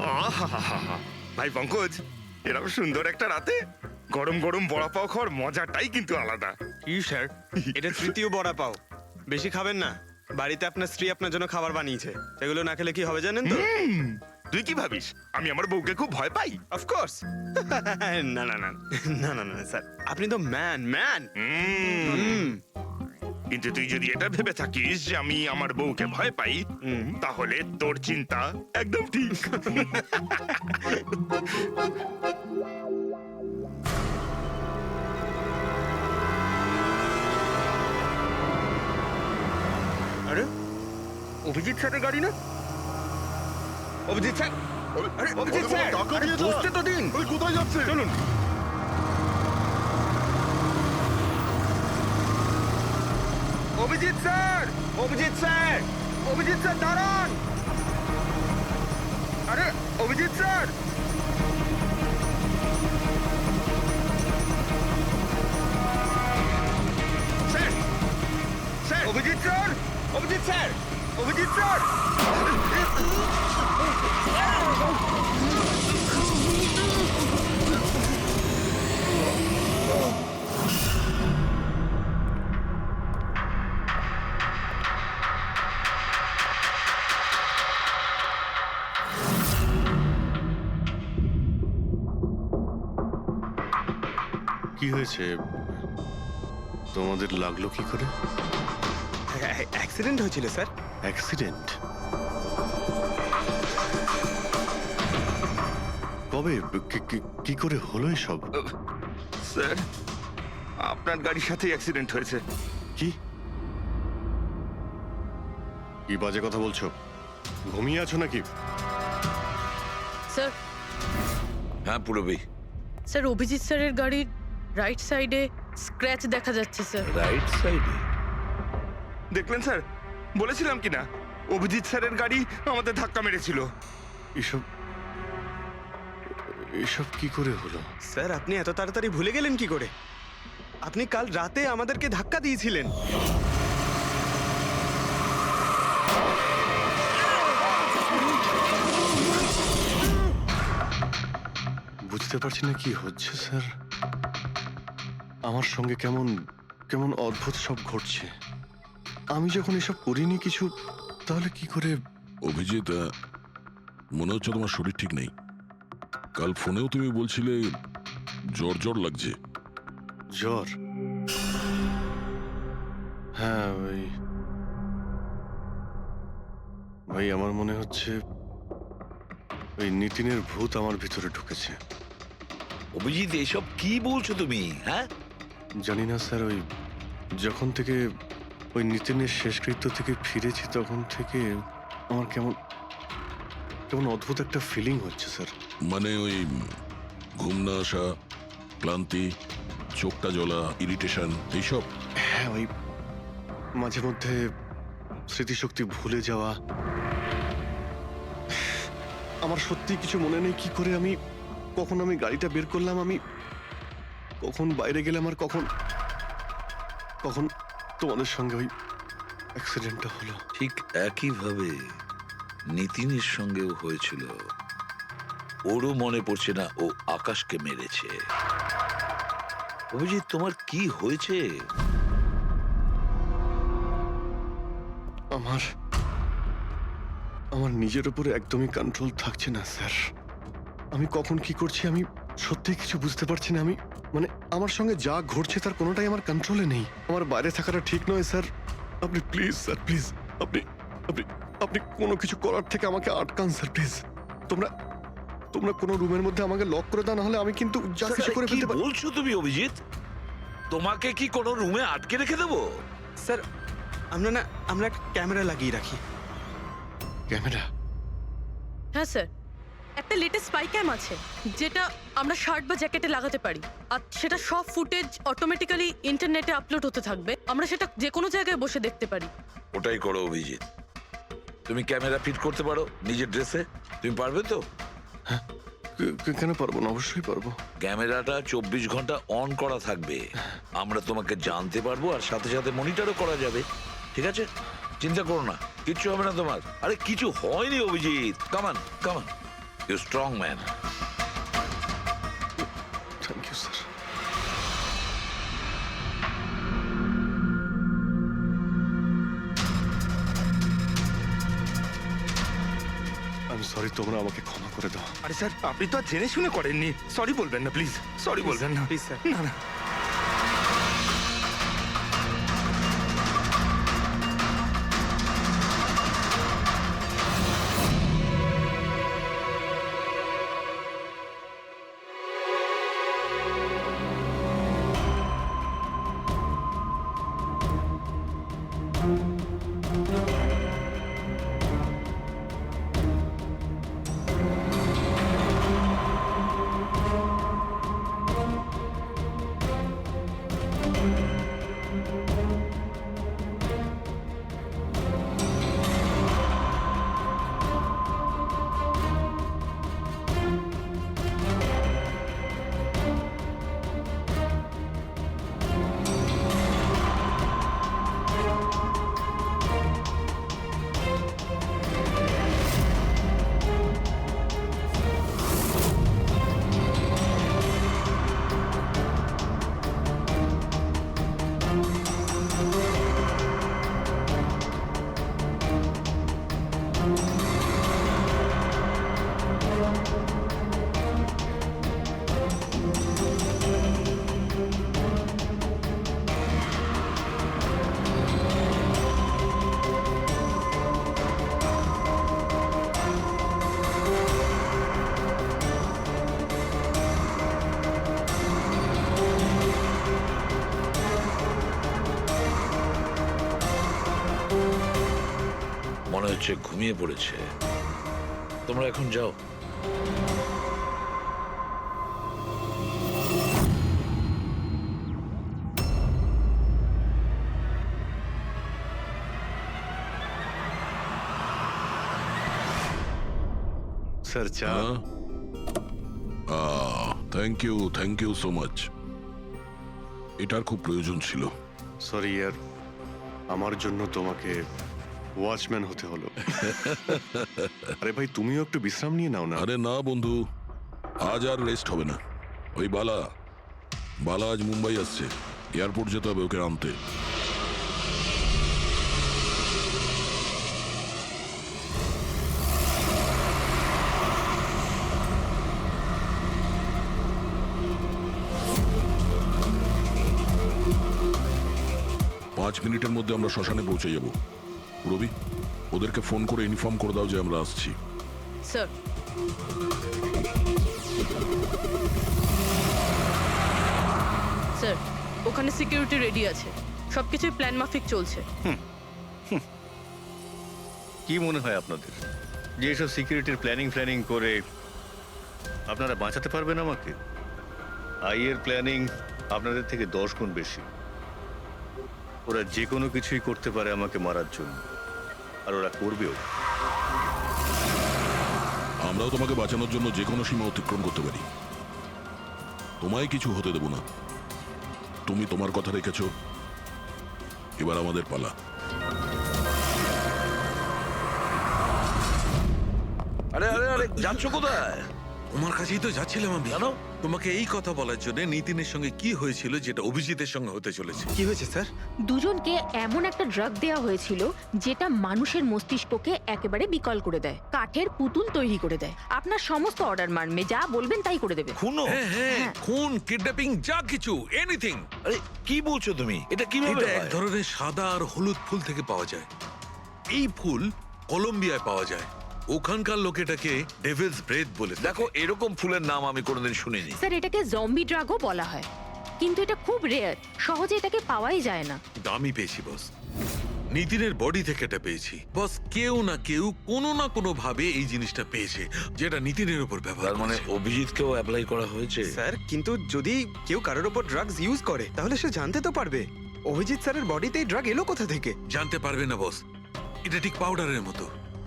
আহাহাহা। ভাই পঙ্কজ, এরকম সুন্দর একটা রাতে গরম গরম বড়া পাও খাওয়ার মজাটাই কিন্তু আলাদা। কি স্যার, এটা তৃতীয় বড়া পাও। বেশি খাবেন না, বাড়িতে আপনার স্ত্রী আপনার জন্য খাবার বানিয়েছে, এগুলো না খেলে কি হবে জানেন তো? তুই কি ভাবিস আমি আমার বউকে খুব ভয় পাই? অফকোর্স। না না না না না না স্যার, আপনি তো ম্যান ম্যান। কিন্তু তুই যদি এটা ভেবে থাকিস যে আমি আমার বউকে ভয় পাই, তাহলে তোর চিন্তা একদম ঠিক। আরে অভিজিৎ স্যারের গাড়ি না? অভিজিৎ স্যার, আরে অভিজিৎ স্যার, আরে বসতে তো দিন। কোথায় যাচ্ছে? চলুন। Abhijit sir, Abhijit sir, Abhijit sir দাঁড়ান। আরে Abhijit sir, sir, sir, Abhijit sir, Abhijit sir, Abhijit sir. কি হয়েছে? তোমাদের লাগলো কি করে? অ্যাক্সিডেন্ট হয়েছিল স্যার। অ্যাক্সিডেন্ট? কবে? কি করে হলো এসব? স্যার, আপনার গাড়ির সাথে অ্যাক্সিডেন্ট হয়েছে। কি কি বাজে কথা বলছো? ঘুমিয়ে আছো নাকি? স্যার, হ্যাঁ পুরবী। স্যার অভিজিৎ স্যারের গাড়ির রাইট সাইডে স্ক্র্যাচ দেখা যাচ্ছে স্যার। রাইট সাইডে? দেখলেন স্যার, বলেছিলাম কি না অভিজিৎ স্যারের গাড়ি আমাদের ধাক্কা মেরেছিল। এসব এসব কি করে হলো? স্যার আপনি এত তাড়াতাড়ি ভুলে গেলেন কি করে? আপনি কাল রাতে আমাদেরকে ধাক্কা দিয়েছিলেন। বুঝতে পারছি না কি হচ্ছে স্যার। আমার সঙ্গে কেমন কেমন অদ্ভুত সব ঘটছে। আমি যখন এসব করিনি কিছু, তাহলে কি করে? অভিজিৎ, মনে হচ্ছে তোমার শরীর ঠিক নেই। কাল ফোনেও তুমি বলছিলে জ্বর জ্বর লাগছে। জ্বর? হ্যাঁ ভাই আমার মনে হচ্ছে ওই নিতিনের ভূত আমার ভিতরে ঢুকেছে। অভিজিৎ, এসব কি বলছো তুমি? হ্যাঁ, জানি না স্যার, ওই যখন থেকে ওই নিতিনের শেষকৃত্য থেকে ফিরেছি তখন থেকে আমার কেমন কেমন অদ্ভুত একটা ফিলিং হচ্ছে স্যার। মানে ওই ঘুম না আসা, ক্লান্তি, চোখটা জ্বলা, ইরিটেশন, এইসব? হ্যাঁ, ওই মাঝে মধ্যে স্মৃতিশক্তি ভুলে যাওয়া। আমার সত্যি কিছু মনে নেই কি করে আমি কখন আমি গাড়িটা বের করলাম, আমি কখন বাইরে গেলাম, আর কখন কখন তোমাদের সঙ্গে ওই অ্যাক্সিডেন্টটা হলো। ঠিক একইভাবে নিতিনের সঙ্গেও হয়েছিল। ওরও মনে পড়ছে না ও আকাশকে মেরেছে। অভিজিৎ, তোমার কি হয়েছে? আমার আমার নিজের উপরে একদমই কন্ট্রোল থাকছে না স্যার। আমি কখন কি করছি আমি সত্যিই কিছু বুঝতে পারছি না। আমি মানে আমার সঙ্গে যা ঘটছে তার কোনোটাই আমার কন্ট্রোলে নেই। আমার বাইরে থাকাটা ঠিক নয় স্যার। আপনি প্লিজ স্যার, প্লিজ আপনি আপনি আপনি কোনো কিছু করার থেকে আমাকে আটকান স্যার, প্লিজ। তোমরা তোমরা কোনো রুমের মধ্যে আমাকে লক করে দাও, না হলে আমি কিন্তু যা কিছু করে কি ফেলতে পারি। বলছো তুমি অভিজিৎ? তোমাকে কি কোনো রুমে আটকে রেখে দেবো? স্যার আমরা একটা ক্যামেরা লাগিয়ে রাখি। ক্যামেরা? হ্যাঁ স্যার, একটা লেটেস্ট স্পাই ক্যাম আছে যেটা আমরা শার্ট বা জ্যাকেটে লাগাতে পারি, আর সেটা সব ফুটেজ অটোমেটিক্যালি ইন্টারনেটে আপলোড হতে থাকবে। আমরা সেটা যে কোনো জায়গায় বসে দেখতে পারি। ওটাই করো অভিজিৎ। তুমি ক্যামেরা ফিট করতে পারো নিজের ড্রেসে? তুমি পারবে তো? কেন পারবো না? অবশ্যই পারবো। ক্যামেরাটা 24 ঘন্টা অন করা থাকবে। আমরা তোমাকে জানতে পারবো, আর সাথে সাথে মনিটরও করা যাবে। ঠিক আছে, চিন্তা করো না, কিচ্ছু হবে না তোমার। আরে কিছু হয়নি Abhijit, come on come on. You strong man. Thank you sir. আমি সরি, তোমরা আমাকে ক্ষমা করে দাও। আরে স্যার, আপনি তো আর জেনে শুনে করেননি। সরি বলবেন না প্লিজ, সরি বলবেন না প্লিজ স্যার। না না। মনে হচ্ছে ঘুমিয়ে পড়েছে। তোমরা এখন যাও। স্যার চা। Thank you so much. এটার খুব প্রয়োজন ছিল। সরি ইয়ার, আমার জন্য তোমাকে ওয়াচম্যান হতে হলো। আরে ভাই, তুমিও একটু বিশ্রাম নিয়ে নাও না। আরে না বন্ধু, আজ আর রেস্ট হবে না। ওই বালা আজ মুম্বাই আসছে, এয়ারপোর্ট যেতে হবে ওকে আনতে। পাঁচ মিনিটের মধ্যে আমরা শ্মশানে পৌঁছে যাব। রবি, ওদেরকে ফোন করে ইনফর্ম করে দাও যে আমরা আসছি। স্যার, স্যার ওখানে সিকিউরিটি রেডি আছে, সবকিছুই প্ল্যান মাফিক চলছে। কি মনে হয় আপনাদের যে এসব সিকিউরিটির প্ল্যানিং করে আপনারা বাঁচাতে পারবেন আমাকে? আইয়ের প্ল্যানিং আপনাদের থেকে 10 গুণ বেশি। ওরা যে কোনো কিছুই করতে পারে আমাকে মারার জন্য, আর ওরা করবেও। আমরাও তোমাকে বাঁচানোর জন্য যে কোনো সীমা অতিক্রম করতে পারি। তোমায় কিছু হতে দেব না। তুমি তোমার কথা রেখেছ, এবার আমাদের পালা। আরে আরে আরে, যাচ্ছ কোথায়? তোমার কাছেই তো যাচ্ছিলাম আমি। কেন? তোমাকে এই কথা বলার জন্য নিতিনের সঙ্গে কি হয়েছিল যেটা অভিজিতের সঙ্গে হতে চলেছে। কি হয়েছে স্যার? দুজনকে এমন একটা ড্রাগ দেওয়া হয়েছিল যেটা মানুষের মস্তিষ্ককে একেবারে বিকল করে দেয়, কাঠের পুতুল তৈরি করে দেয়। আপনার সমস্ত অর্ডার মানবে, যা বলবেন তাই করে দেবে। খুনো? হ্যাঁ হ্যাঁ, খুন, কিডন্যাপিং, যা কিছু, এনিথিং। আরে কি বলছো তুমি? এটা কিভাবে এটা এক হয়? ধরনের সাদা আর হলুদ ফুল থেকে পাওয়া যায়। এই ফুল কলম্বিয়ায় পাওয়া যায়। ওখানকার লোক এটাকে ডেভিলস ব্রেথ বলে থাকে। দেখো, এরকম ফুলের নাম আমি কোনোদিন শুনিনি। স্যার, এটাকে জম্বি ড্রাগও বলা হয়, কিন্তু এটা খুব রেয়ার, সহজে এটাকে পাওয়াই যায় না। দামি পেয়েছি বস, নিতিনের বডি থেকে এটা পেয়েছি বস। কেউ না কেউ কোনো না কোনো ভাবে এই জিনিসটা পেয়েছে যেটা নিতিনের উপর ব্যবহার তার মানে করেছে। অভিজিৎকেও অ্যাপ্লাই করা হয়েছে? স্যার, কিন্তু যদি কেউ কারোর ওপর ড্রাগস ইউজ করে তাহলে সে জানতে তো পারবে অভিজিৎ স্যারের বডিতে এই ড্রাগ এলো কোথা থেকে। জানতে পারবে না বস। এটা ঠিক পাউডারের মতো,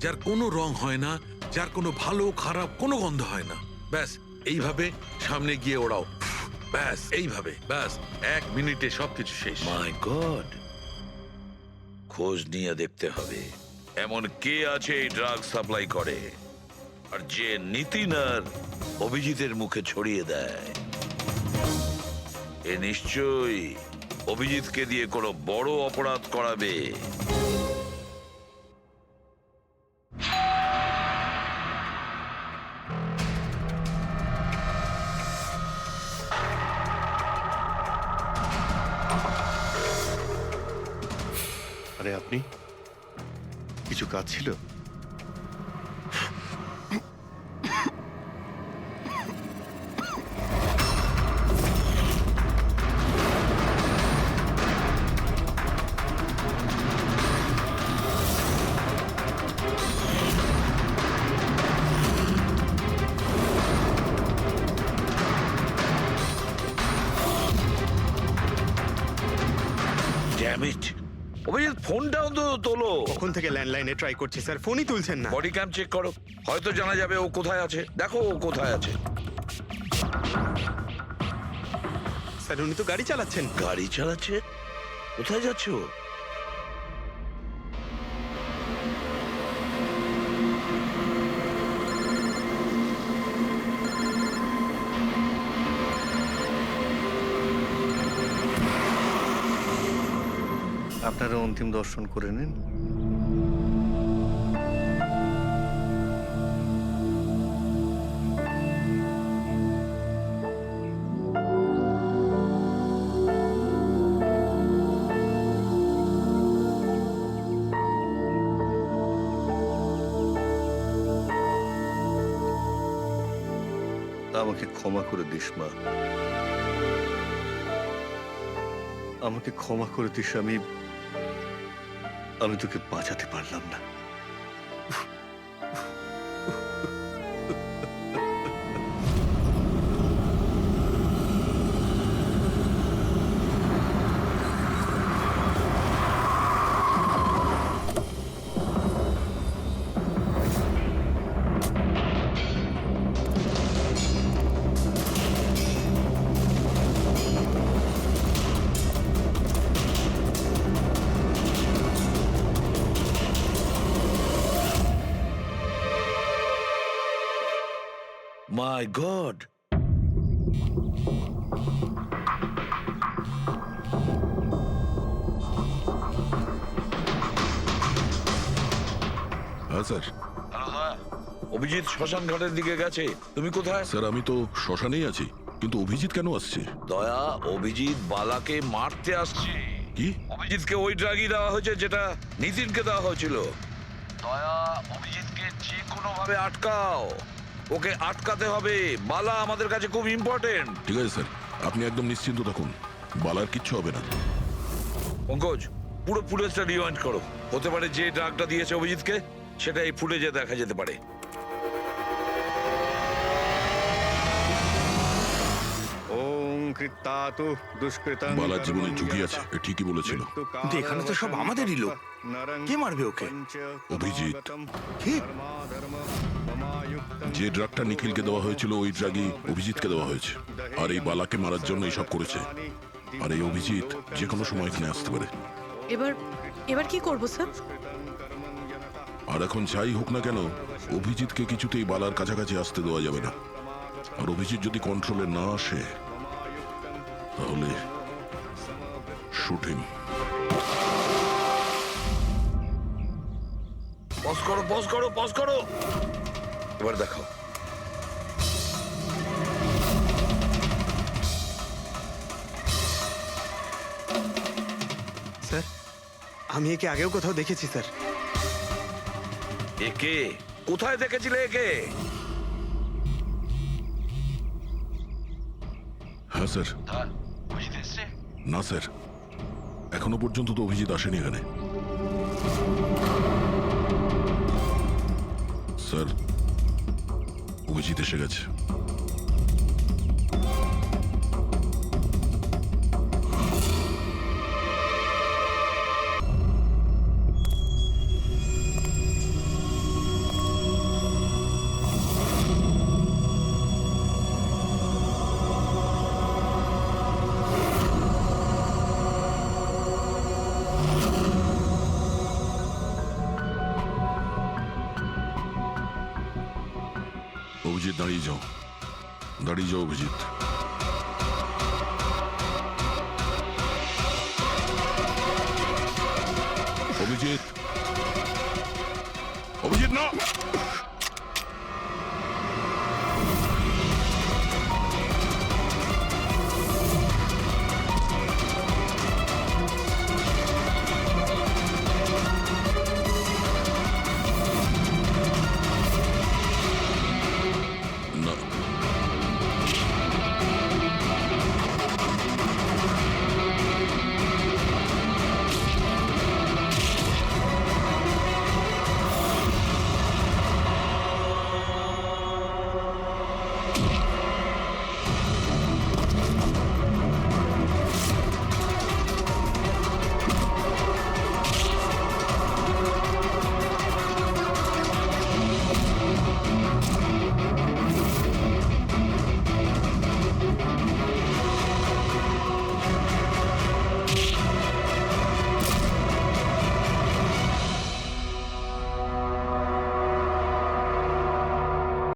যার কোনো রং হয় না, যার কোনো ভালো খারাপ কোনো গন্ধ হয় না। ব্যাস এইভাবে সামনে গিয়ে ওড়াও, ব্যাস এইভাবে, ব্যাস 1 মিনিটে সবকিছু শেষ। মাই গড, খোঁজ নিয়ে দেখতে হবে এমন কে আছে এই ড্রাগ সাপ্লাই করে। আর যে নিতিন আর অভিজিতের মুখে ছড়িয়ে দেয়, এ নিশ্চয়ই অভিজিৎকে দিয়ে কোনো বড় অপরাধ করাবে। আরে আপনি কিছু কাজ ছিল? Damn it! অভিজিৎ ফোনটা অন্তত তোলো। কখন থেকে ল্যান্ডলাইনে ট্রাই করছি স্যার, ফোনই তুলছেন না। বডি ক্যাম চেক করো, হয়তো জানা যাবে ও কোথায় আছে। দেখো ও কোথায় আছে। স্যার উনি তো গাড়ি চালাচ্ছেন। গাড়ি চালাচ্ছে? কোথায় যাচ্ছে ও? আপনারা অন্তিম দর্শন করে নিন। আমাকে ক্ষমা করে দিস মা, আমাকে ক্ষমা করে দিস। আমি তোকে বাঁচাতে পারলাম না। মাই গড! হ্যাঁ স্যার। অভিজিৎ শ্মশান ঘাটের দিকে গেছে। তুমি কোথায়? স্যার আমি তো শ্মশানেই আছি, কিন্তু অভিজিৎ কেন আসছে? দয়া, অভিজিৎ বালাকে মারতে আসছে। কি? অভিজিৎকে ওই ড্রাগই দেওয়া হয়েছে যেটা নিতিনকে দেওয়া হয়েছিল। দয়া, অভিজিৎকে যে কোনো ভাবে আটকাও। ওকে আটকাতে হবে। বালা আমাদের কাছে খুব ইম্পর্টেন্ট। ঠিক আছে স্যার, আপনি একদম নিশ্চিন্ত থাকুন, বালার কিচ্ছু হবে না। পঙ্কজ, পুরো ফুটেজটা রিওয়াইন্ড করো। হতে পারে যে ড্রাগটা দিয়েছে অভিজিৎকে সেটা এই ফুটেজে দেখা যেতে পারে। ওম কৃত্তাতু দুষ্কৃতং। বালার জীবনে ঝুঁকি আছে, এ ঠিকই বলেছিল। কিন্তু এখানে তো সব আমাদেরই লোক। কে মারবে ওকে? অভিজিৎ। কি? যে ড্রাগটা নিখিলকে দেওয়া হয়েছিল ওই ড্রাগই অভিজিৎকে দেওয়া হয়েছে, আর এই বালাকে মারার জন্য এইসব করেছে। আর এই অভিজিৎ যে কোনো সময় এখানে আসতে পারে। এবার কি করব স্যার? আর এখন যাই হোক না কেন, অভিজিৎকে কিছুতেই বালার কাছাকাছি আসতে দেওয়া যাবে না। আর অভিজিৎ যদি কন্ট্রোলে না আসে তাহলে শুট হিম। পজ করো, পজ করো, পজ করো। এবার দেখো। স্যার আমি একে আগেও কোথাও দেখেছি স্যার। একে কোথায় দেখেছিলে একে? হ্যাঁ স্যার। না স্যার, এখনো পর্যন্ত তো অভিজিৎ আসেনি এখানে। স্যার, অভিজিৎ এসে গেছে। অভিজিৎ দাঁড়িয়ে যাও, দাঁড়িয়ে যাও অভিজিৎ। অভিজিৎ, অভিজিৎ না।